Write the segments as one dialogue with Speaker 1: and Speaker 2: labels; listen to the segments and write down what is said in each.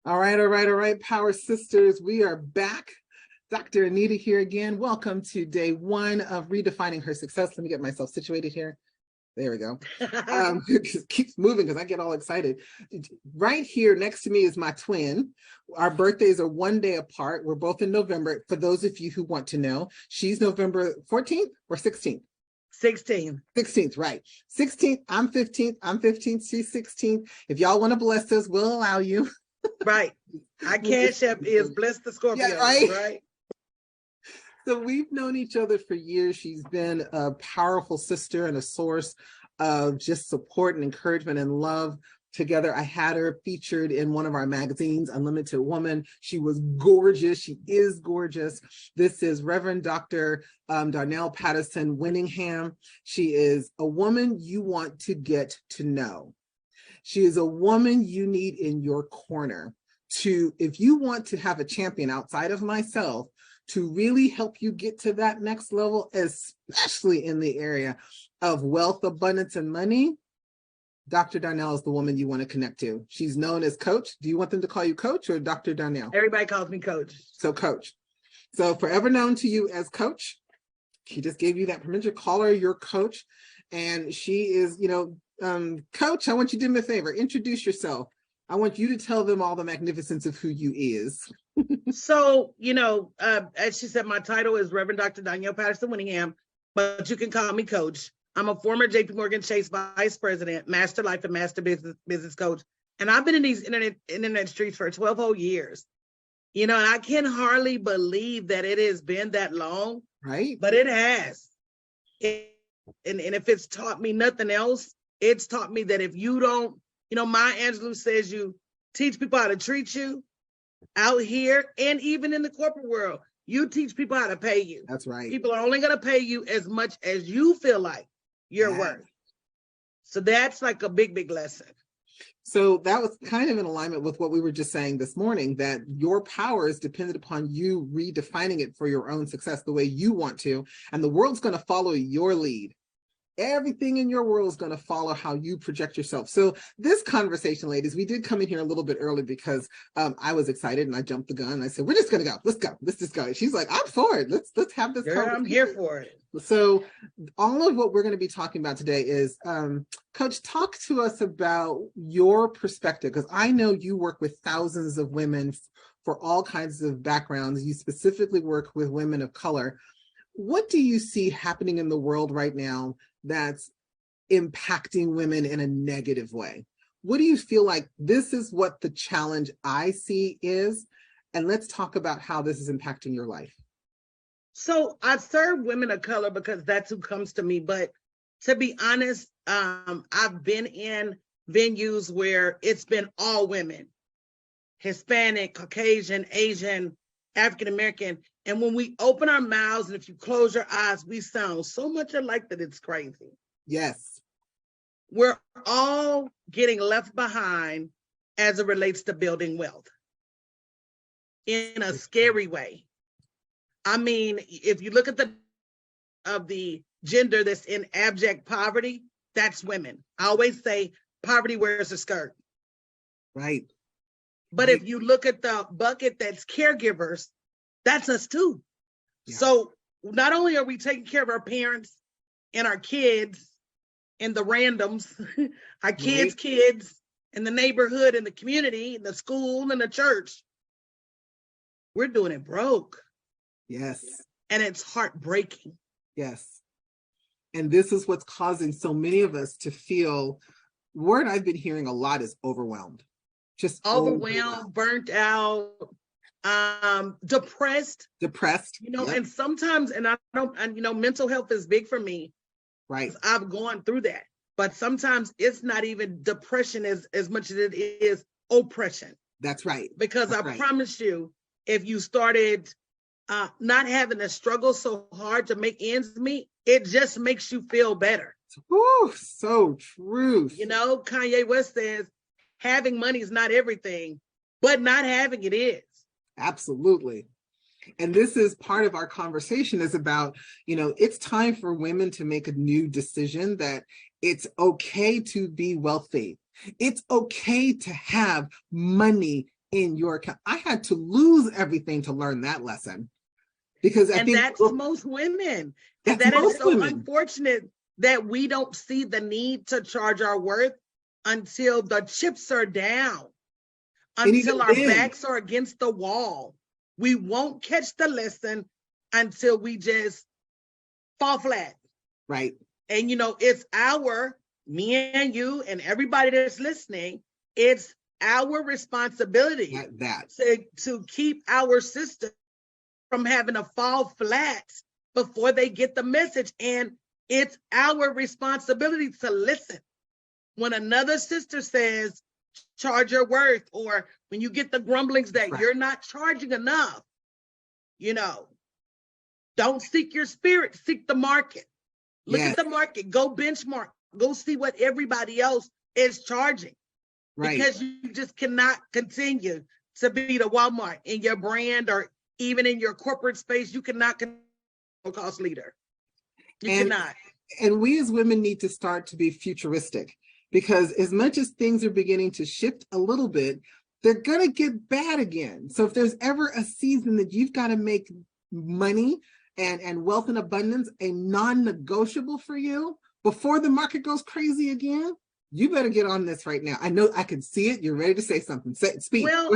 Speaker 1: All right, Power Sisters. We are back. Dr. Anita here again. Welcome to day one of Redefining Her Success. Let me get myself situated here. There we go. It keeps moving because I get all excited. Right here next to me is my twin. Our birthdays are one day apart. We're both in November. For those of you who want to know, she's November 14th or 16th?
Speaker 2: 16th.
Speaker 1: 16th, right. 16th, I'm 15th. I'm 15th, she's 16th. If y'all want to bless us, we'll allow you.
Speaker 2: Right. Our cash app is Bless the Scorpio,
Speaker 1: yeah, right?
Speaker 2: right?
Speaker 1: So we've known each other for years. She's been a powerful sister and a source of just support and encouragement and love. Together, I had her featured in one of our magazines, Unlimited Woman. She was gorgeous. She is gorgeous. This is Reverend Dr. Dawniel Winningham. She is a woman you want to get to know. She is a woman you need in your corner if you want to have a champion outside of myself, to really help you get to that next level, especially in the area of wealth, abundance, and money. Dr. Dawniel is the woman you want to connect to. She's known as Coach. Do you want them to call you Coach or Dr. Dawniel?
Speaker 2: Everybody calls me Coach.
Speaker 1: So Coach. So forever known to you as Coach. She just gave you that permission. Call her your coach. And she is, Coach, I want you to do me a favor. Introduce yourself. I want you to tell them all the magnificence of who you is.
Speaker 2: So, as she said, my title is Reverend Dr. Dawniel Winningham, but you can call me Coach. I'm a former JP Morgan Chase Vice President, Master Life and Master Business Coach. And I've been in these internet streets for 12 whole years. And I can hardly believe that it has been that long.
Speaker 1: Right.
Speaker 2: But it has. And if it's taught me nothing else, it's taught me that if you don't, Maya Angelou says you teach people how to treat you out here and even in the corporate world, you teach people how to pay you.
Speaker 1: That's right.
Speaker 2: People are only going to pay you as much as you feel like you're worth. So that's like a big, big lesson.
Speaker 1: So that was kind of in alignment with what we were just saying this morning, that your power is dependent upon you redefining it for your own success the way you want to, and the world's going to follow your lead. Everything in your world is going to follow how you project yourself. So this conversation, ladies, we did come in here a little bit early because I was excited and I jumped the gun. I said, we're just going to go. Let's go. Let's just go. She's like, I'm for it. Let's have this conversation.
Speaker 2: I'm here for it.
Speaker 1: So all of what we're going to be talking about today is, Coach, talk to us about your perspective, because I know you work with thousands of women for all kinds of backgrounds. You specifically work with women of color. What do you see happening in the world right now that's impacting women in a negative way? What do you feel like this is what the challenge I see is? And let's talk about how this is impacting your life.
Speaker 2: So I serve women of color because that's who comes to me. But to be honest, I've been in venues where it's been all women, Hispanic, Caucasian, Asian, African-American. And when we open our mouths and if you close your eyes, we sound so much alike that it's crazy.
Speaker 1: Yes.
Speaker 2: We're all getting left behind as it relates to building wealth in a scary way. I mean, if you look at the gender that's in abject poverty, that's women. I always say poverty wears a skirt.
Speaker 1: Right.
Speaker 2: But if you look at the bucket that's caregivers, that's us too. Yeah. So not only are we taking care of our parents and our kids and the randoms, our kids' kids in the neighborhood and the community, the school and the church, we're doing it broke.
Speaker 1: Yes.
Speaker 2: And it's heartbreaking.
Speaker 1: Yes. And this is what's causing so many of us to feel, the word I've been hearing a lot is overwhelmed. Just
Speaker 2: overwhelmed, burnt out, depressed. And sometimes, mental health is big for me.
Speaker 1: Right.
Speaker 2: I've gone through that. But sometimes it's not even depression as much as it is oppression.
Speaker 1: That's right.
Speaker 2: Because I promise you, if you started not having to struggle so hard to make ends meet, it just makes you feel better.
Speaker 1: Ooh, so true.
Speaker 2: Kanye West says, having money is not everything, but not having it is.
Speaker 1: Absolutely. And this is part of our conversation is about, it's time for women to make a new decision that it's okay to be wealthy. It's okay to have money in your account. I had to lose everything to learn that lesson, because I think
Speaker 2: that's most women. And
Speaker 1: that's
Speaker 2: that is
Speaker 1: most
Speaker 2: so
Speaker 1: women.
Speaker 2: unfortunate that we don't see the need to charge our worth until the chips are down, until our backs are against the wall. We won't catch the lesson until we just fall flat.
Speaker 1: Right.
Speaker 2: And it's me and you and everybody that's listening, it's our responsibility to keep our system from having to fall flat before they get the message. And it's our responsibility to listen. When another sister says, charge your worth, or when you get the grumblings that you're not charging enough, don't seek your spirit, seek the market. Look at the market, go benchmark, go see what everybody else is charging. Right. Because you just cannot continue to be the Walmart in your brand, or even in your corporate space. You cannot be a cost leader. You cannot.
Speaker 1: And we as women need to start to be futuristic, because as much as things are beginning to shift a little bit, they're going to get bad again. So if there's ever a season that you've got to make money and wealth and abundance a non-negotiable for you before the market goes crazy again, you better get on this right now. I know I can see it. You're ready to say something. Speak.
Speaker 2: Well,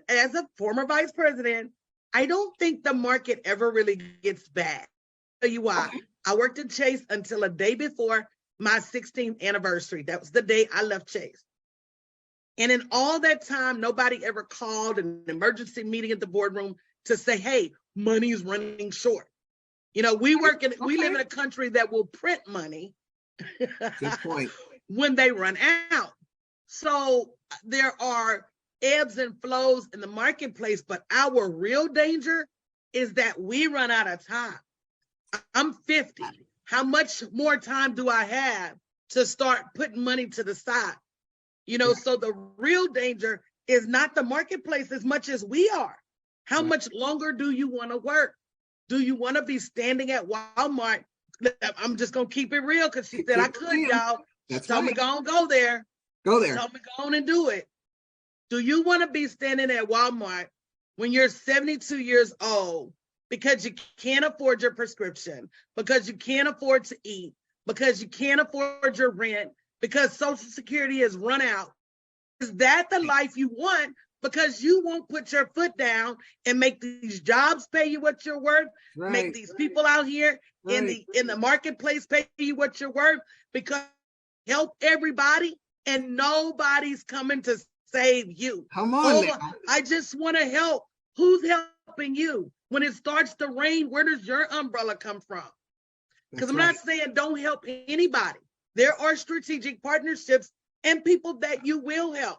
Speaker 2: as a former vice president, I don't think the market ever really gets bad. I'll tell you why. Okay. I worked at Chase until a day before my 16th anniversary. That was the day I left Chase. And in all that time, nobody ever called an emergency meeting at the boardroom to say, hey, money is running short. We live in a country that will print money.
Speaker 1: Good point.
Speaker 2: When they run out. So there are ebbs and flows in the marketplace, but our real danger is that we run out of time. I'm 50. How much more time do I have to start putting money to the side? So the real danger is not the marketplace as much as we are. How much longer do you want to work? Do you want to be standing at Walmart? I'm just going to keep it real, because she said I could, y'all. That's Tell me go there. Go there. Tell me go on and do it. Do you want to be standing at Walmart when you're 72 years old because you can't afford your prescription, because you can't afford to eat, because you can't afford your rent, because Social Security has run out? Is that the life you want? Because you won't put your foot down and make these jobs pay you what you're worth, make these people out here in the marketplace pay you what you're worth, because help everybody and nobody's coming to save you. Come on. I just want to help. Who's helping you? When it starts to rain, where does your umbrella come from? Because I'm not saying don't help anybody. There are strategic partnerships and people that you will help.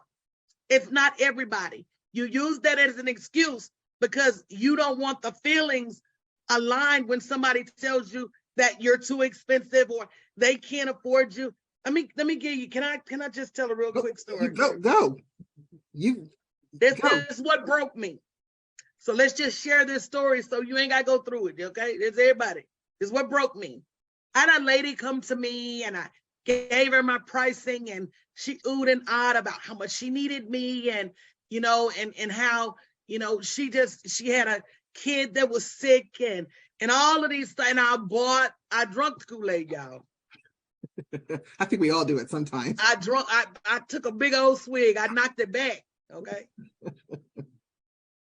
Speaker 2: It's not everybody. You use that as an excuse because you don't want the feelings aligned when somebody tells you that you're too expensive or they can't afford you. Let me give you, can I just tell a real quick story?
Speaker 1: Go.
Speaker 2: This is what broke me. So let's just share this story so you ain't got to go through it, okay? It's everybody. This is what broke me. I had a lady come to me and I gave her my pricing and she oohed and ahed about how much she needed me and, and how, she had a kid that was sick and all of these things. I drunk the Kool-Aid, y'all.
Speaker 1: I think we all do it sometimes.
Speaker 2: I took a big old swig. I knocked it back. Okay.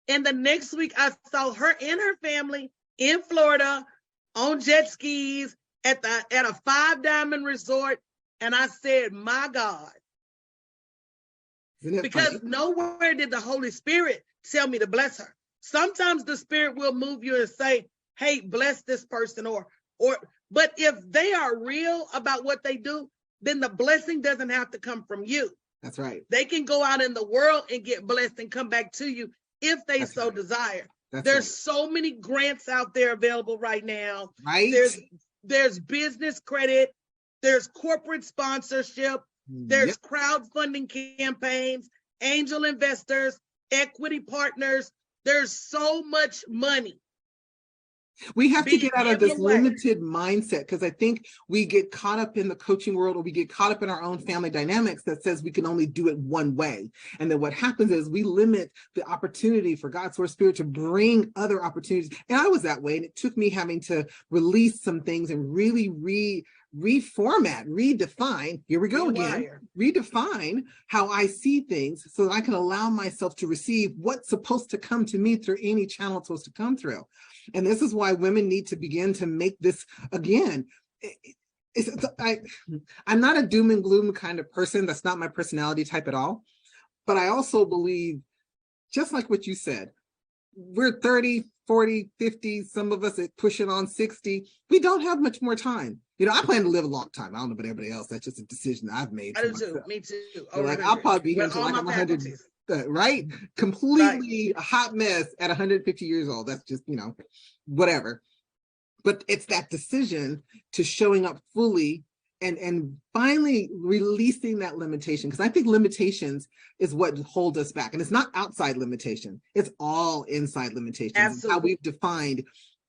Speaker 2: And the next week I saw her and her family in Florida on jet skis at a 5-diamond resort. And I said, my God, because funny? Nowhere did the Holy Spirit tell me to bless her. Sometimes the Spirit will move you and say, hey, bless this person but if they are real about what they do, then the blessing doesn't have to come from you.
Speaker 1: That's right.
Speaker 2: They can go out in the world and get blessed and come back to you if they desire. There's so many grants out there available right now.
Speaker 1: Right.
Speaker 2: There's business credit. There's corporate sponsorship. There's crowdfunding campaigns, angel investors, equity partners. There's so much money
Speaker 1: We have to
Speaker 2: Be
Speaker 1: get out of
Speaker 2: every
Speaker 1: this
Speaker 2: way.
Speaker 1: limited mindset, because I think we get caught up in the coaching world, or we get caught up in our own family dynamics that says we can only do it one way. And then what happens is we limit the opportunity for God's Holy Spirit to bring other opportunities. And I was that way. And it took me having to release some things and really reformat, redefine, here we go again, redefine how I see things so that I can allow myself to receive what's supposed to come to me through any channel it's supposed to come through. And this is why women need to begin to make this again. I'm not a doom and gloom kind of person. That's not my personality type at all. But I also believe, just like what you said, we're 30, 40, 50, some of us are pushing on 60. We don't have much more time. You know, I plan to live a long time. I don't know about everybody else. That's just a decision I've made.
Speaker 2: I do too. Me too.
Speaker 1: Like, I'll probably be here until like I'm 100. Right? Completely a hot mess at 150 years old. That's just, you know, whatever. But it's that decision to showing up fully and finally releasing that limitation. Because I think limitations is what hold us back. And it's not outside limitation. It's all inside limitations.
Speaker 2: Absolutely.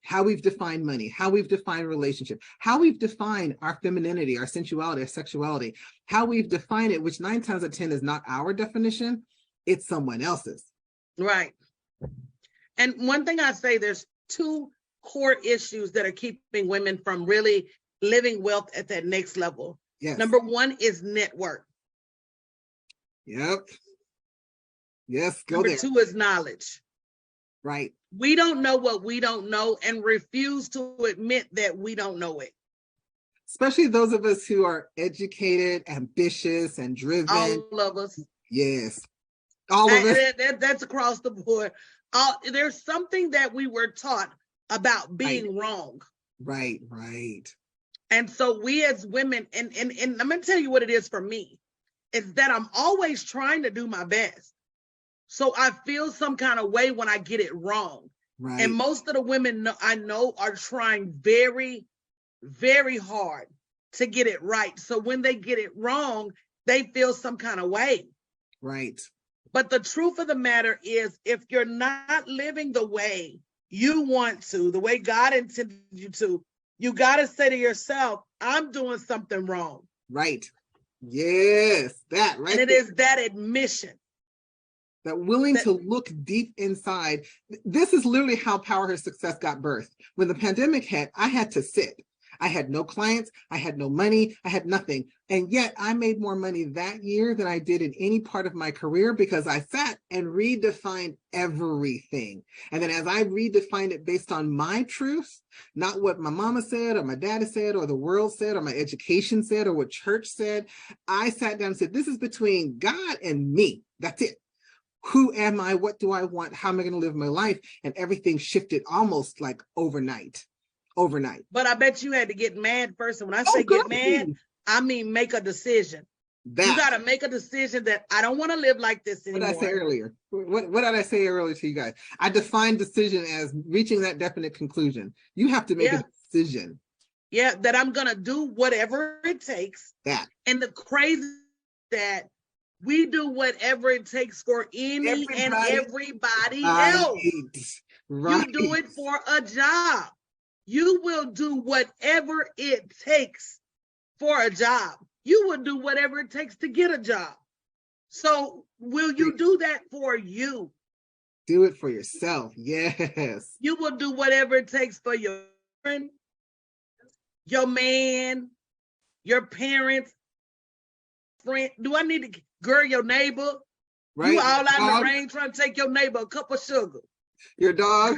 Speaker 1: How we've defined money, how we've defined relationship, how we've defined our femininity, our sensuality, our sexuality, how we've defined it, which 9 times out of 10 is not our definition. It's someone else's.
Speaker 2: Right. And one thing I say, there's 2 core issues that are keeping women from really living wealth at that next level.
Speaker 1: Yes.
Speaker 2: Number 1 is network.
Speaker 1: Yep. Yes, go
Speaker 2: Number
Speaker 1: there.
Speaker 2: 2 is knowledge.
Speaker 1: Right.
Speaker 2: We don't know what we don't know and refuse to admit that we don't know it.
Speaker 1: Especially those of us who are educated, ambitious, and driven.
Speaker 2: All of us.
Speaker 1: Yes. All of us.
Speaker 2: That's across the board. There's something that we were taught about being wrong.
Speaker 1: Right, right.
Speaker 2: And so we as women, and I'm going to tell you what it is for me, is that I'm always trying to do my best. So I feel some kind of way when I get it wrong.
Speaker 1: Right.
Speaker 2: And most of the women I know are trying very, very hard to get it right. So when they get it wrong, they feel some kind of way.
Speaker 1: Right.
Speaker 2: But the truth of the matter is, if you're not living the way you want to, the way God intended you to, you got to say to yourself, I'm doing something wrong.
Speaker 1: Right. Yes, that right.
Speaker 2: And it is that admission.
Speaker 1: That willing to look deep inside. This is literally how Power Her Success got birthed. When the pandemic hit, I had to sit. I had no clients. I had no money. I had nothing. And yet I made more money that year than I did in any part of my career because I sat and redefined everything. And then as I redefined it based on my truths, not what my mama said or my daddy said or the world said or my education said or what church said, I sat down and said, this is between God and me. That's it. Who am I? What do I want? How am I going to live my life? And everything shifted almost like overnight.
Speaker 2: But I bet you had to get mad first. And when I say get mad, I mean make a decision. You got to make a decision that I don't want to live like this anymore.
Speaker 1: What did I say earlier? What did I say earlier to you guys? I defined decision as reaching that definite conclusion. You have to make a decision.
Speaker 2: Yeah, that I'm going to do whatever it takes. That. And the crazy that we do whatever it takes for everybody else. Right. You do it for a job. You will do whatever it takes for a job. You will do whatever it takes to get a job. So will you do that for you?
Speaker 1: Do it for yourself. Yes.
Speaker 2: You will do whatever it takes for your friend, your man, your parents, friend. Do I need to, girl, your neighbor? Right. You all out in the rain trying to take your neighbor a cup of sugar.
Speaker 1: Your dog.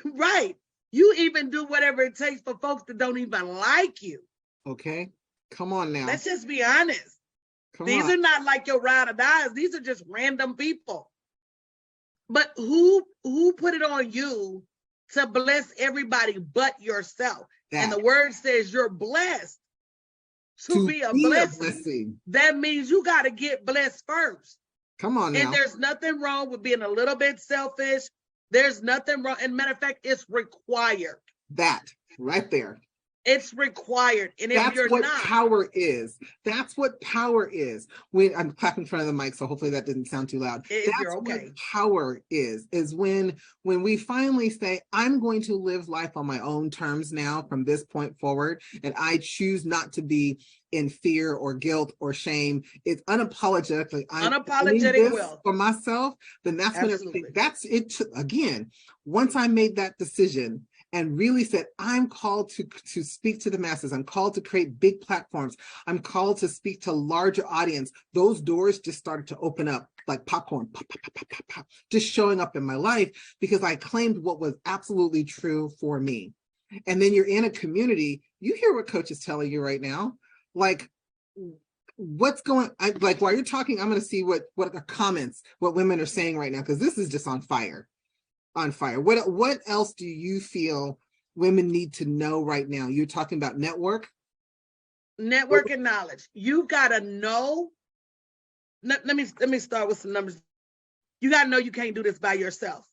Speaker 2: Right. You even do whatever it takes for folks that don't even like you.
Speaker 1: Okay. Come on now.
Speaker 2: Let's just be honest. These are not like your ride or dies. These are just random people. But who put it on you to bless everybody but yourself? And the word says you're blessed to be a blessing. That means you got to get blessed first.
Speaker 1: Come on now.
Speaker 2: And there's nothing wrong with being a little bit selfish. There's nothing wrong. And matter of fact, it's required.
Speaker 1: That right there.
Speaker 2: It's required. And if
Speaker 1: That's
Speaker 2: you're
Speaker 1: what
Speaker 2: not,
Speaker 1: power is. That's what power is. When I'm clapping in front of the mic, so hopefully that didn't sound too loud. That's
Speaker 2: you're okay.
Speaker 1: what power is when we finally say, I'm going to live life on my own terms now from this point forward, and I choose not to be in fear or guilt or shame. It's unapologetically, I need this for myself. Then that's when everything, that's it. Again, once I made that decision and really said, I'm called to speak to the masses. I'm called to create big platforms. I'm called to speak to larger audience. Those doors just started to open up like popcorn, pop, pop, pop, pop, pop, pop, just showing up in my life because I claimed what was absolutely true for me. And then you're in a community, you hear what Coach is telling you right now. Like, what's going on? Like, while you're talking, I'm going to see what the comments, what women are saying right now, because this is just on fire. What else do you feel women need to know right now? You're talking about network and
Speaker 2: knowledge. You gotta know. Let me start with some numbers. You gotta know you can't do this by yourself.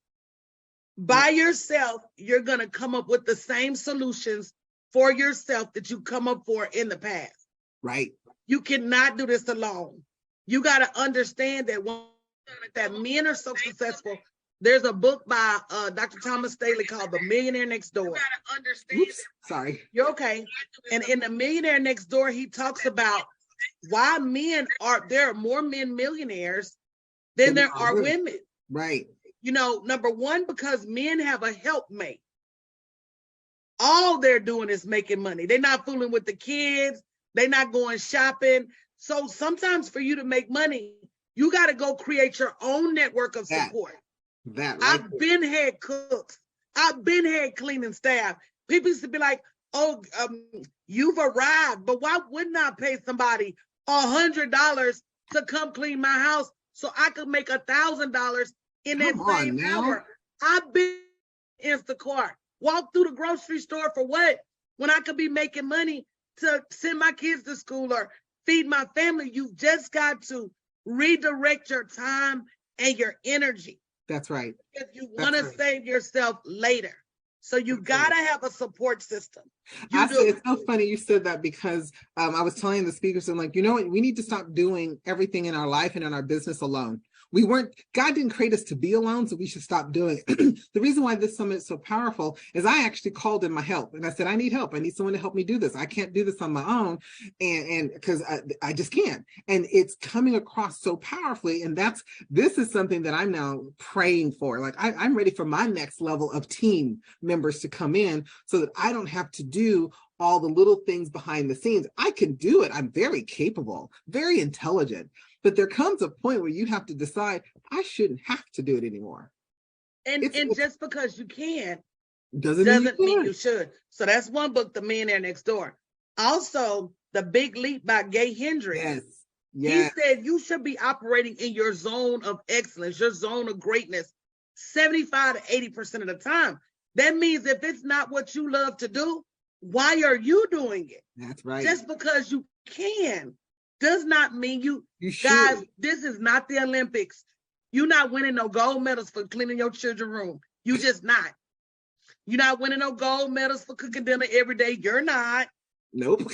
Speaker 2: By yourself, you're gonna come up with the same solutions for yourself that you come up for in the past.
Speaker 1: Right.
Speaker 2: You cannot do this alone. You gotta understand that men are so successful. There's a book by Dr. Thomas Staley called The Millionaire Next Door.
Speaker 1: Oops, sorry.
Speaker 2: You're okay. And in The Millionaire Next Door, he talks about why there are more men millionaires than there are women.
Speaker 1: Right.
Speaker 2: You know, number one, because men have a helpmate. All they're doing is making money. They're not fooling with the kids. They're not going shopping. So sometimes for you to make money, you got to go create your own network of support. I've been had cooks. I've been had cleaning staff. People used to be like, "Oh, you've arrived," but why wouldn't I pay somebody $100 to come clean my house so I could make $1,000 in that same hour? I've been Instacart, walk through the grocery store for what? When I could be making money to send my kids to school or feed my family. You've just got to redirect your time and your energy.
Speaker 1: That's right.
Speaker 2: If you want to save yourself later. So you got to have a support system.
Speaker 1: It's so funny you said that because I was telling the speakers, I'm like, you know what? We need to stop doing everything in our life and in our business alone. God didn't create us to be alone, so we should stop doing it. The reason why this summit is so powerful is I actually called in my help and I said, I need help. I need someone to help me do this. I can't do this on my own. And because I just can't. And it's coming across so powerfully. And this is something that I'm now praying for. Like I'm ready for my next level of team members to come in so that I don't have to do all the little things behind the scenes. I can do it. I'm very capable, very intelligent. But there comes a point where you have to decide, I shouldn't have to do it anymore.
Speaker 2: And just because you can
Speaker 1: doesn't mean you should.
Speaker 2: So that's one book, The Millionaire Next Door. Also, The Big Leap by Gay Hendricks.
Speaker 1: Yes.
Speaker 2: He said you should be operating in your zone of excellence, your zone of greatness, 75 to 80% of the time. That means if it's not what you love to do, why are you doing it?
Speaker 1: That's right.
Speaker 2: Just because you can does not mean you
Speaker 1: should.
Speaker 2: Guys, this is not the Olympics. You're not winning no gold medals for cleaning your children's room. You just not. You're not winning no gold medals for cooking dinner every day. You're not.
Speaker 1: Nope.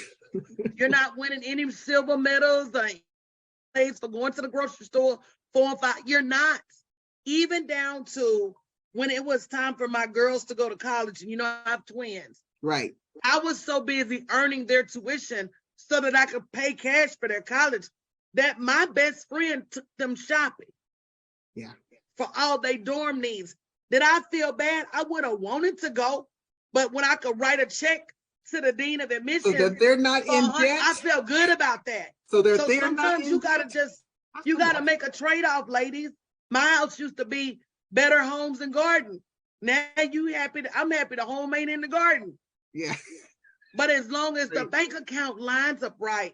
Speaker 2: You're not winning any silver medals or for going to the grocery store 4 and 5. You're not. Even down to when it was time for my girls to go to college, and I have twins.
Speaker 1: Right.
Speaker 2: I was so busy earning their tuition so that I could pay cash for their college that my best friend took them shopping.
Speaker 1: Yeah.
Speaker 2: For all their dorm needs. Did I feel bad? I would have wanted to go, but when I could write a check to the dean of admissions,
Speaker 1: so that they're not in debt.
Speaker 2: I felt good about that.
Speaker 1: So
Speaker 2: sometimes you gotta make a trade-off, ladies. My house used to be Better Homes and Garden. Now I'm happy the home ain't in the garden.
Speaker 1: Yeah.
Speaker 2: But as long as the bank account lines up right.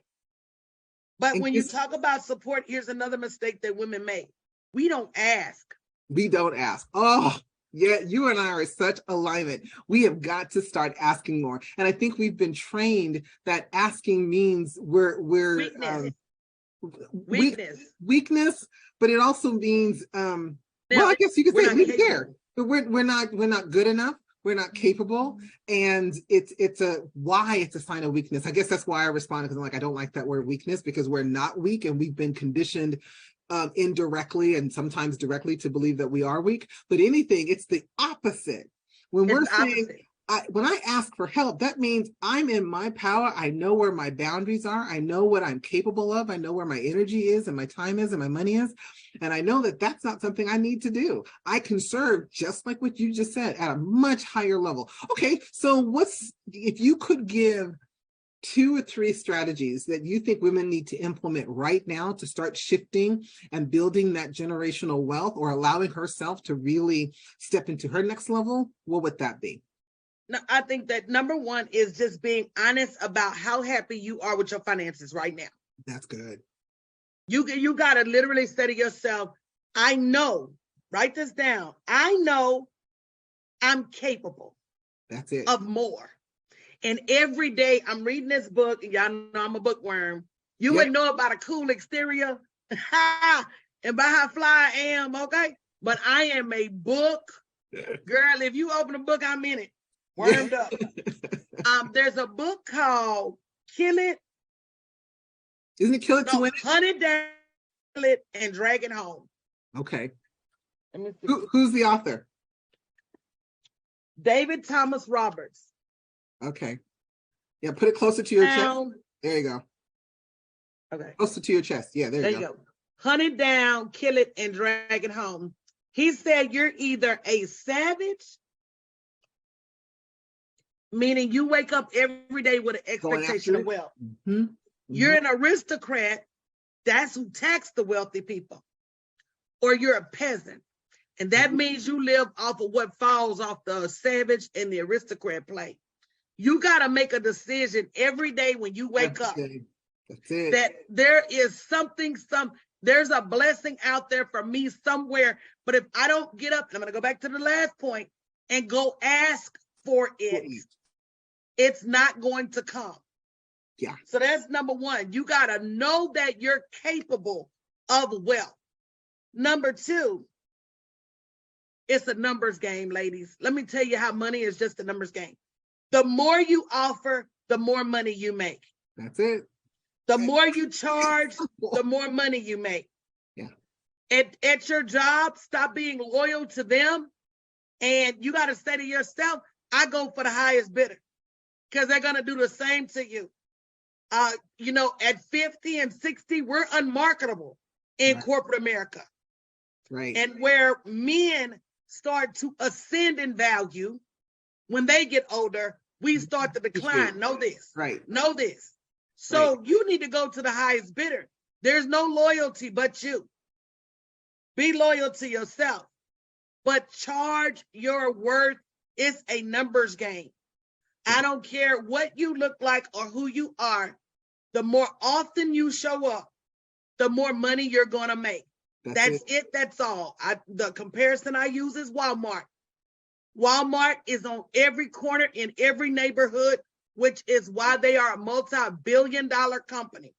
Speaker 2: But when you talk about support, here's another mistake that women make. We don't ask.
Speaker 1: We don't ask. Oh, yeah, you and I are in such alignment. We have got to start asking more. And I think we've been trained that asking means we're weakness, but it also means I guess you could say we care. But we're not good enough. we're not capable, and it's a sign of weakness. I guess that's why I responded, because I'm like, I don't like that word weakness, because we're not weak, and we've been conditioned indirectly and sometimes directly to believe that we are weak. But anything, it's the opposite. When we're saying, when I ask for help, that means I'm in my power. I know where my boundaries are. I know what I'm capable of. I know where my energy is and my time is and my money is. And I know that that's not something I need to do. I can serve, just like what you just said, at a much higher level. Okay, so if you could give 2 or 3 strategies that you think women need to implement right now to start shifting and building that generational wealth, or allowing herself to really step into her next level, what would that be?
Speaker 2: No, I think that number one is just being honest about how happy you are with your finances right now.
Speaker 1: That's good.
Speaker 2: You got to literally say to yourself, I know, write this down. I know I'm capable.
Speaker 1: That's it.
Speaker 2: Of more. And every day I'm reading this book, and y'all know I'm a bookworm. You wouldn't know about a cool exterior and by how fly I am, okay? But I am a book girl. If you open a book, I'm in it. Wormed up. There's a book called Kill It.
Speaker 1: Isn't it Kill It to Win It?
Speaker 2: Hunt It Down, Kill It, and Drag It Home.
Speaker 1: Okay.
Speaker 2: Let me see.
Speaker 1: Who's the author?
Speaker 2: David Thomas Roberts.
Speaker 1: Okay. Yeah, put it closer to your chest. There you go.
Speaker 2: Okay.
Speaker 1: Closer to your chest. Yeah, there you go.
Speaker 2: Hunt it down, kill it, and drag it home. He said you're either a savage, meaning you wake up every day with an expectation of wealth. Mm-hmm. Mm-hmm. You're an aristocrat. That's who tax the wealthy people. Or you're a peasant. And that means you live off of what falls off the savage and the aristocrat plate. You got to make a decision every day when you wake up.
Speaker 1: That's it.
Speaker 2: That there is there's a blessing out there for me somewhere. But if I don't get up, and I'm going to go back to the last point, and go ask for it, it's not going to come.
Speaker 1: Yeah.
Speaker 2: So that's number one. You got to know that you're capable of wealth. Number two, it's a numbers game, ladies. Let me tell you how money is just a numbers game. The more you offer, the more money you make.
Speaker 1: That's it.
Speaker 2: The more you charge, the more money you make.
Speaker 1: Yeah.
Speaker 2: At your job, stop being loyal to them. And you got to say to yourself, I go for the highest bidder, because they're going to do the same to you. At 50 and 60, we're unmarketable in corporate America.
Speaker 1: Right.
Speaker 2: And where men start to ascend in value, when they get older, we start to decline. Know this.
Speaker 1: Right.
Speaker 2: Know this. So you need to go to the highest bidder. There's no loyalty but you. Be loyal to yourself, but charge your worth. It's a numbers game. I don't care what you look like or who you are. The more often you show up, the more money you're going to make. That's it. That's all. The comparison I use is Walmart. Walmart is on every corner in every neighborhood, which is why they are a multi-billion-dollar company.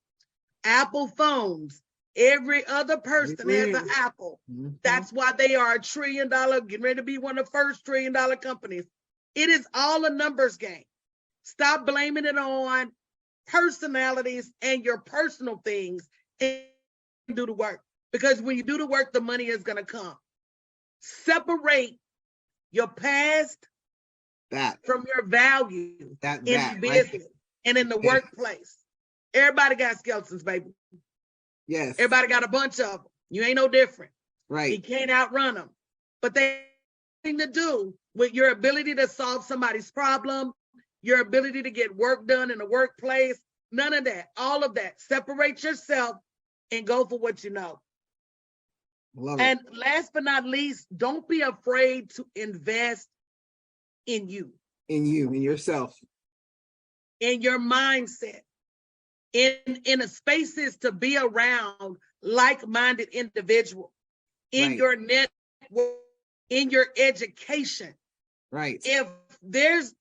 Speaker 2: Apple phones, every other person has an Apple. Mm-hmm. That's why they are $1 trillion, getting ready to be one of the first $1 trillion companies. It is all a numbers game. Stop blaming it on personalities and your personal things, and do the work. Because when you do the work, the money is going to come. Separate your past from your value in business and in the workplace. Everybody got skeletons, baby.
Speaker 1: Yes.
Speaker 2: Everybody got a bunch of them. You ain't no different.
Speaker 1: Right.
Speaker 2: You can't outrun them. But they have nothing to do with your ability to solve somebody's problem, your ability to get work done in the workplace. None of that. All of that. Separate yourself and go for what you know. And last but not least, don't be afraid to invest in you.
Speaker 1: In yourself.
Speaker 2: In your mindset. In a spaces to be around like-minded individuals. In your network, in your education.
Speaker 1: Right.
Speaker 2: If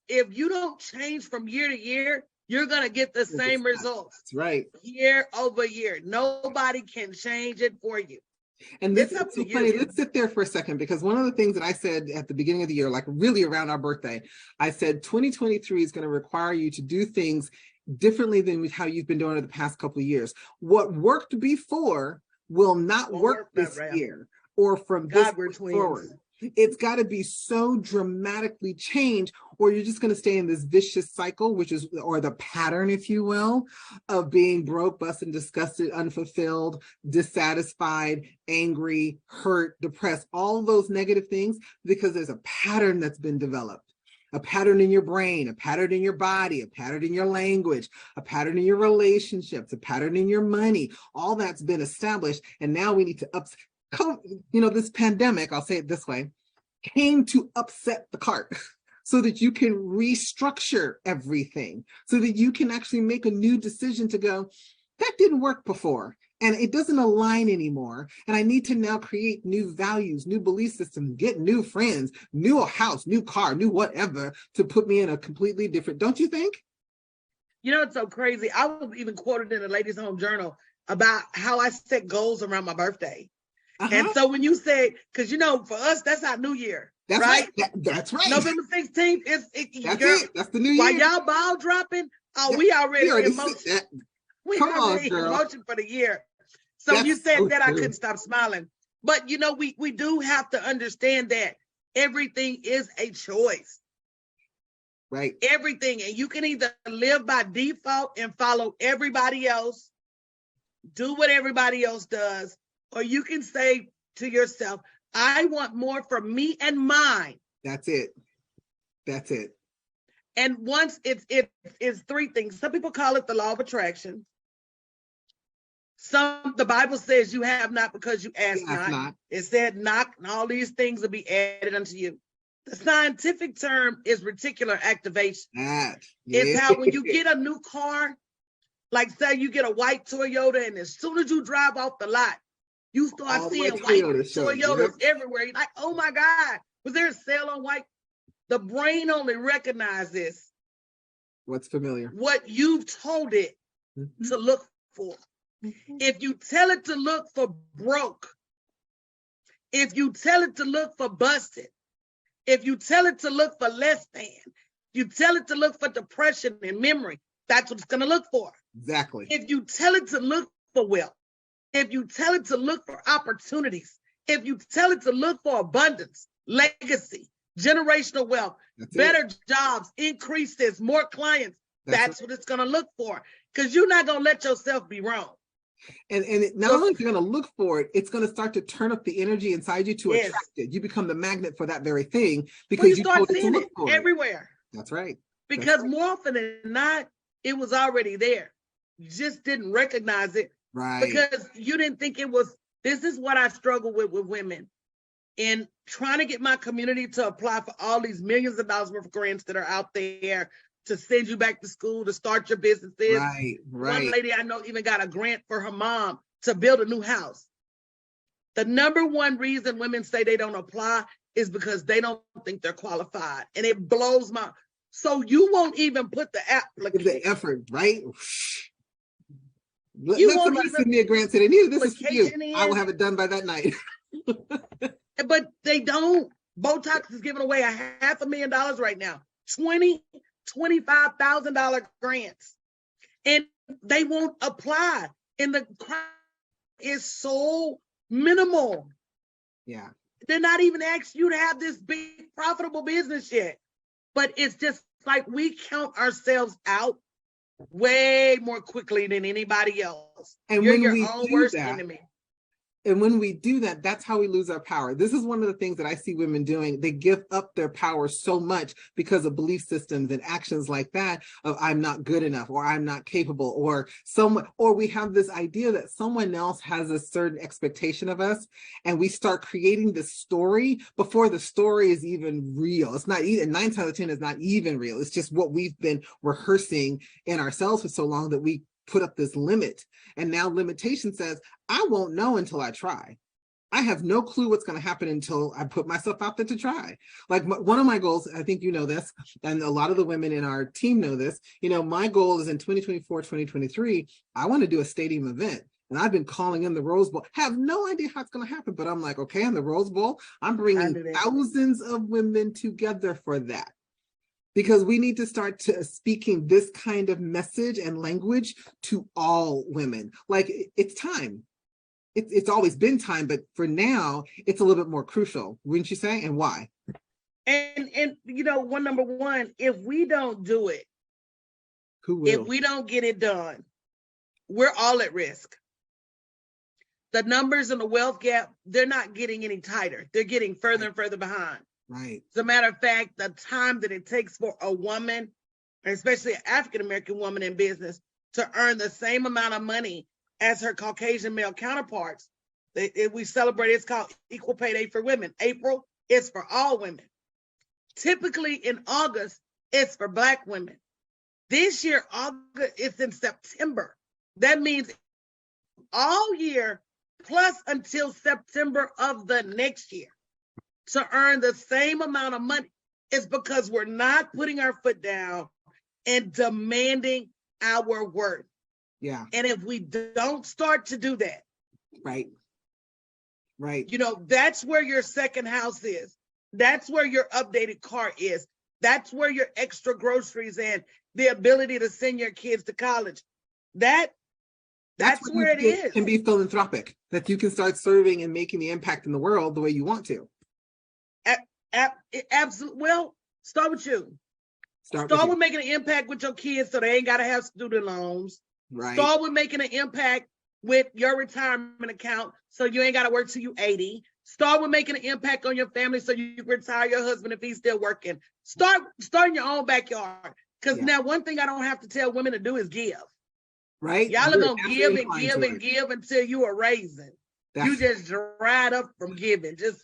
Speaker 2: you don't change from year to year, you're going to get the same results.
Speaker 1: That's right.
Speaker 2: Year over year. Nobody can change it for you.
Speaker 1: And this
Speaker 2: It's
Speaker 1: is
Speaker 2: up
Speaker 1: so
Speaker 2: to
Speaker 1: funny.
Speaker 2: you.
Speaker 1: Let's sit there for a second, because one of the things that I said at the beginning of the year, like really around our birthday, I said 2023 is going to require you to do things differently than how you've been doing it the past couple of years. What worked before will not
Speaker 2: Won't
Speaker 1: work
Speaker 2: that
Speaker 1: this
Speaker 2: round.
Speaker 1: year or from this
Speaker 2: God, we're
Speaker 1: point
Speaker 2: twins.
Speaker 1: forward. It's got to be so dramatically changed, or you're just going to stay in this vicious cycle, which is, or the pattern, if you will, of being broke, busted, disgusted, unfulfilled, dissatisfied, angry, hurt, depressed, all those negative things, because there's a pattern that's been developed. A pattern in your brain, a pattern in your body, a pattern in your language, a pattern in your relationships, a pattern in your money. All that's been established. And now we need to this pandemic, I'll say it this way, came to upset the cart so that you can restructure everything, so that you can actually make a new decision to go, that didn't work before, and it doesn't align anymore. And I need to now create new values, new belief systems, get new friends, new house, new car, new whatever, to put me in a completely different, don't you think?
Speaker 2: You know, it's so crazy. I was even quoted in a Ladies' Home Journal about how I set goals around my birthday. And so when you say, because for us, that's our New Year.
Speaker 1: That's right. That's right.
Speaker 2: November 16th
Speaker 1: That's it. That's the new year.
Speaker 2: While y'all ball dropping, we already in motion. We already in motion for the year. So when you said so that, true. I couldn't stop smiling. But we do have to understand that everything is a choice.
Speaker 1: Right.
Speaker 2: Everything. And you can either live by default and follow everybody else, do what everybody else does, or you can say to yourself, I want more for me and mine.
Speaker 1: That's it. That's it.
Speaker 2: And once it's three things. Some people call it the law of attraction. The Bible says you have not because you ask not. It said knock, and all these things will be added unto you. The scientific term is reticular activation. It's how when you get a new car, like say you get a white Toyota, and as soon as you drive off the lot, you start seeing white Toyotas everywhere. You're like, oh my God, was there a sale on white? The brain only recognizes
Speaker 1: what's familiar,
Speaker 2: what you've told it to look for. If you tell it to look for broke, if you tell it to look for busted, if you tell it to look for less than, you tell it to look for depression and memory, that's what it's going to look for.
Speaker 1: Exactly.
Speaker 2: If you tell it to look for wealth, if you tell it to look for opportunities, if you tell it to look for abundance, legacy, generational wealth, better jobs, increases, more clients, that's what it's going to look for, because you're not going to let yourself be wrong.
Speaker 1: And not only is it going to look for it, it's going to start to turn up the energy inside you to attract it. You become the magnet for that very thing because you
Speaker 2: start seeing it everywhere.
Speaker 1: That's right.
Speaker 2: Because more often than not, it was already there. You just didn't recognize it.
Speaker 1: Right.
Speaker 2: Because you didn't think it was. This is what I struggle with women in trying to get my community to apply for all these millions of dollars worth of grants that are out there to send you back to school, to start your businesses.
Speaker 1: Right.
Speaker 2: One lady I know even got a grant for her mom to build a new house. The number one reason women say they don't apply is because they don't think they're qualified. And it blows my, so you won't even put the application.
Speaker 1: The effort, right? Let somebody send me a grant and say, Anita, this is for you. I will have it done by that night.
Speaker 2: But they don't. Botox is giving away $500,000 right now. $25,000 grants. And they won't apply. And the crime is so minimal.
Speaker 1: Yeah.
Speaker 2: They're not even asking you to have this big profitable business yet. But it's just like we count ourselves out way more quickly than anybody else.
Speaker 1: And
Speaker 2: you're
Speaker 1: when
Speaker 2: your
Speaker 1: we
Speaker 2: own
Speaker 1: do
Speaker 2: worst
Speaker 1: that,
Speaker 2: enemy.
Speaker 1: And when we do that, that's how we lose our power. This is one of the things that I see women doing. They give up their power so much because of belief systems and actions like that of I'm not good enough, or I'm not capable, or we have this idea that someone else has a certain expectation of us, and we start creating this story before the story is even real. It's not even 9 times out of 10 is not even real. It's just what we've been rehearsing in ourselves for so long that we put up this limit. And now limitation says, I won't know until I try. I have no clue what's going to happen until I put myself out there to try. Like one of my goals, I think you know this, and a lot of the women in our team know this, my goal is in 2024, 2023, I want to do a stadium event. And I've been calling in the Rose Bowl, have no idea how it's going to happen, but I'm like, okay, in the Rose Bowl, I'm bringing thousands of women together for that. Because we need to start to speaking this kind of message and language to all women. Like, it's time. It's always been time, but for now, it's a little bit more crucial, wouldn't you say? And why?
Speaker 2: And you know, number one, if we don't do it,
Speaker 1: who will?
Speaker 2: If we don't get it done, we're all at risk. The numbers in the wealth gap, they're not getting any tighter. They're getting further and further behind.
Speaker 1: Right.
Speaker 2: As a matter of fact, the time that it takes for a woman, especially an African-American woman in business, to earn the same amount of money as her Caucasian male counterparts, we celebrate, it's called Equal Pay Day for Women. April is for all women. Typically in August, it's for Black women. This year, August, it's in September. That means all year plus until September of the next year to earn the same amount of money. It's because we're not putting our foot down and demanding our worth.
Speaker 1: Yeah.
Speaker 2: And if we don't start to do that,
Speaker 1: right.
Speaker 2: You know, that's where your second house is. That's where your updated car is. That's where your extra groceries and the ability to send your kids to college. That's where it is.
Speaker 1: Can be philanthropic, that you can start serving and making the impact in the world the way you want to.
Speaker 2: Absolutely. Well, start with you. Start with making an impact with your kids so they ain't got to have student loans.
Speaker 1: Right.
Speaker 2: Start with making an impact with your retirement account so you ain't got to work till you 80. Start with making an impact on your family so you can retire your husband if he's still working. Start in your own backyard. Because now one thing I don't have to tell women to do is give.
Speaker 1: Right.
Speaker 2: Y'all are going to give and give and give until you are raising. You just dried up from giving, just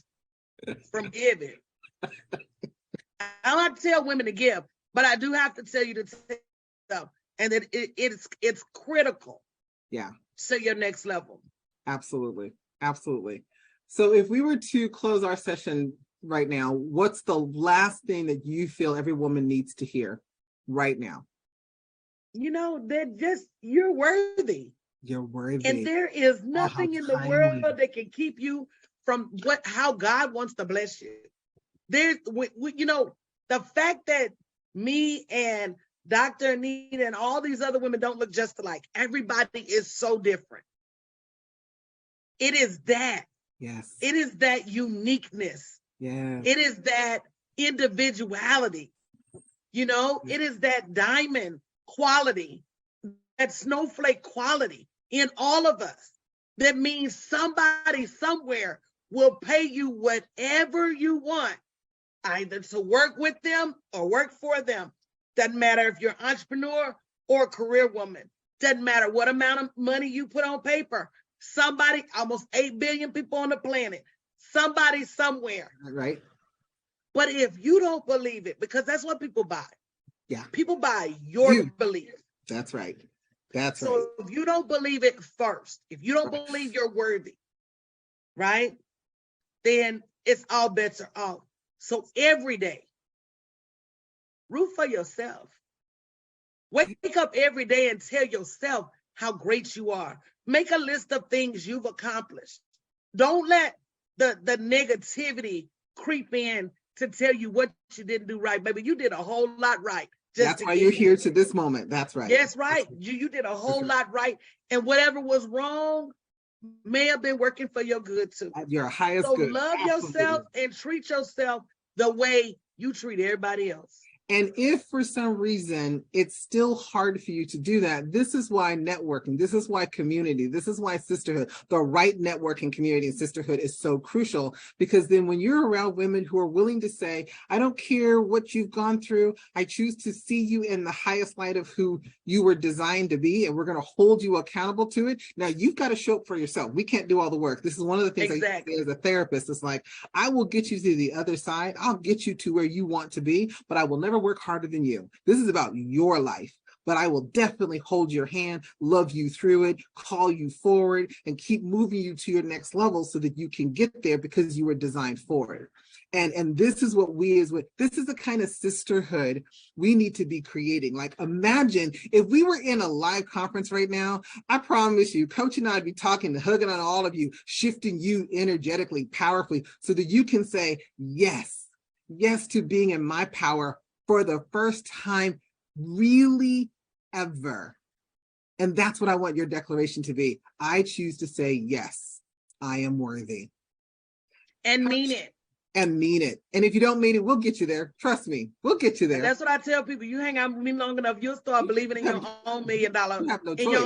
Speaker 2: from giving. I don't have to tell women to give, but I do have to tell you to take stuff. And that it's critical.
Speaker 1: Yeah.
Speaker 2: To your next level.
Speaker 1: Absolutely. Absolutely. So if we were to close our session right now, what's the last thing that you feel every woman needs to hear right now? You know,
Speaker 2: you're worthy.
Speaker 1: You're worthy.
Speaker 2: And there is nothing in the world that can keep you from how God wants to bless you. You know, the fact that me and Dr. Anita and all these other women don't look just alike. Everybody is so different. It is that.
Speaker 1: Yes.
Speaker 2: It is that uniqueness.
Speaker 1: Yeah.
Speaker 2: It is that individuality. You know, it is that diamond quality, that snowflake quality in all of us. That means somebody somewhere will pay you whatever you want, either to work with them or work for them. Doesn't matter if you're an entrepreneur or a career woman. Doesn't matter what amount of money you put on paper. Somebody, almost 8 billion people on the planet, somebody somewhere.
Speaker 1: Right.
Speaker 2: But if you don't believe it, because that's what people buy.
Speaker 1: Yeah.
Speaker 2: People buy your belief.
Speaker 1: That's right. That's right.
Speaker 2: So if you don't believe it first, if you don't believe you're worthy, right, then it's all bets are off. So every day, root for yourself. Wake up every day and tell yourself how great you are. Make a list of things you've accomplished. Don't let the negativity creep in to tell you what you didn't do right. Baby, you did a whole lot right.
Speaker 1: That's why you're here to this moment. That's right.
Speaker 2: That's right. You did a whole lot right. And whatever was wrong may have been working for your good too.
Speaker 1: Your highest good.
Speaker 2: So love yourself and treat yourself the way you treat everybody else.
Speaker 1: And if for some reason it's still hard for you to do that, this is why networking, this is why community, this is why sisterhood, the right networking community and sisterhood is so crucial, because then when you're around women who are willing to say, I don't care what you've gone through, I choose to see you in the highest light of who you were designed to be, and we're going to hold you accountable to it. Now you've got to show up for yourself. We can't do all the work. This is one of the things I say as a therapist. It's like, I will get you to the other side. I'll get you to where you want to be, but I will never work harder than you. This is about your life. but I will definitely hold your hand, love you through it, call you forward, and keep moving you to your next level so that you can get there because you were designed for it. And this is what this is the kind of sisterhood we need to be creating. Like, imagine if we were in a live conference right now. I promise you, Coach and I'd be talking, hugging on all of you, shifting you energetically, powerfully, so that you can say yes to being in my power for the first time, really, ever. And that's what I want your declaration to be. I choose to say, yes, I am worthy.
Speaker 2: And mean it.
Speaker 1: And mean it. And if you don't mean it, we'll get you there. Trust me, we'll get you there.
Speaker 2: And that's what I tell people. You hang out with me long enough, you'll start believing in your own $1 million, your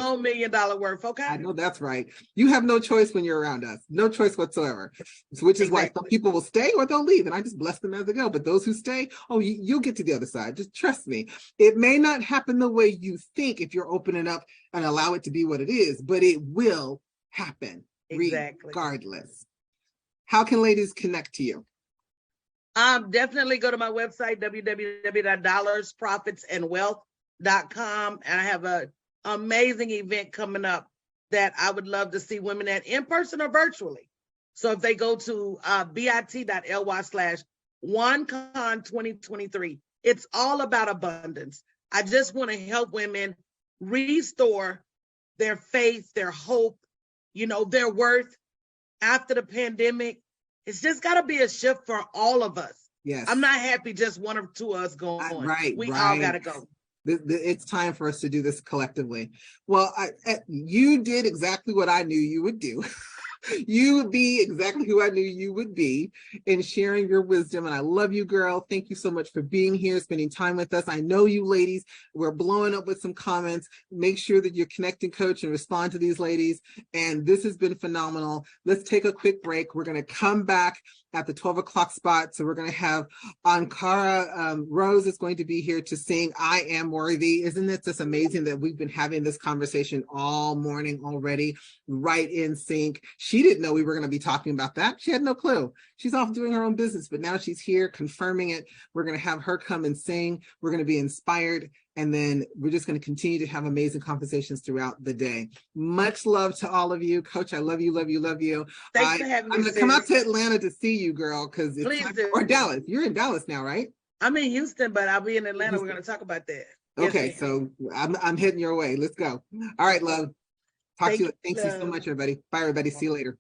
Speaker 2: own $1 million worth. Okay.
Speaker 1: I know that's right. You have no choice when you're around us. No choice whatsoever. Which is why some people will stay or they'll leave. And I just bless them as they go. But those who stay, you'll get to the other side. Just trust me. It may not happen the way you think if you're opening up and allow it to be what it is, but it will happen regardless. How can ladies connect to you?
Speaker 2: Definitely go to my website, www.dollarsprofitsandwealth.com. And I have an amazing event coming up that I would love to see women at, in person or virtually. So if they go to bit.ly/OneCon2023, it's all about abundance. I just want to help women restore their faith, their hope, their worth after the pandemic. It's just got to be a shift for all of us.
Speaker 1: Yes.
Speaker 2: I'm not happy just one or two of us going.
Speaker 1: Right.
Speaker 2: We all got to go.
Speaker 1: It's time for us to do this collectively. Well, you did exactly what I knew you would do. You would be exactly who I knew you would be in sharing your wisdom. And I love you, girl. Thank you so much for being here, spending time with us. I know you ladies, we're blowing up with some comments. Make sure that you're connecting, Coach, and respond to these ladies. And this has been phenomenal. Let's take a quick break. We're going to come back at the 12 o'clock spot. So we're going to have Ankara Rose is going to be here to sing I Am Worthy. Isn't it just amazing that we've been having this conversation all morning already, right in sync? She didn't know we were going to be talking about that. She had no clue. She's off doing her own business, but now she's here confirming it. We're going to have her come and sing. We're going to be inspired. And then we're just going to continue to have amazing conversations throughout the day. Much love to all of you. Coach, I love you, love you, love you.
Speaker 2: Thanks for having me.
Speaker 1: I'm going to come out to Atlanta to see you, girl, because or Dallas. You're in Dallas now, right?
Speaker 2: I'm in Houston, but I'll be in Atlanta. We're going to talk about that.
Speaker 1: Okay,
Speaker 2: yes,
Speaker 1: so I'm heading your way. Let's go. All right, love. Talk to you. Thank you so much, everybody. Bye, everybody. See you later.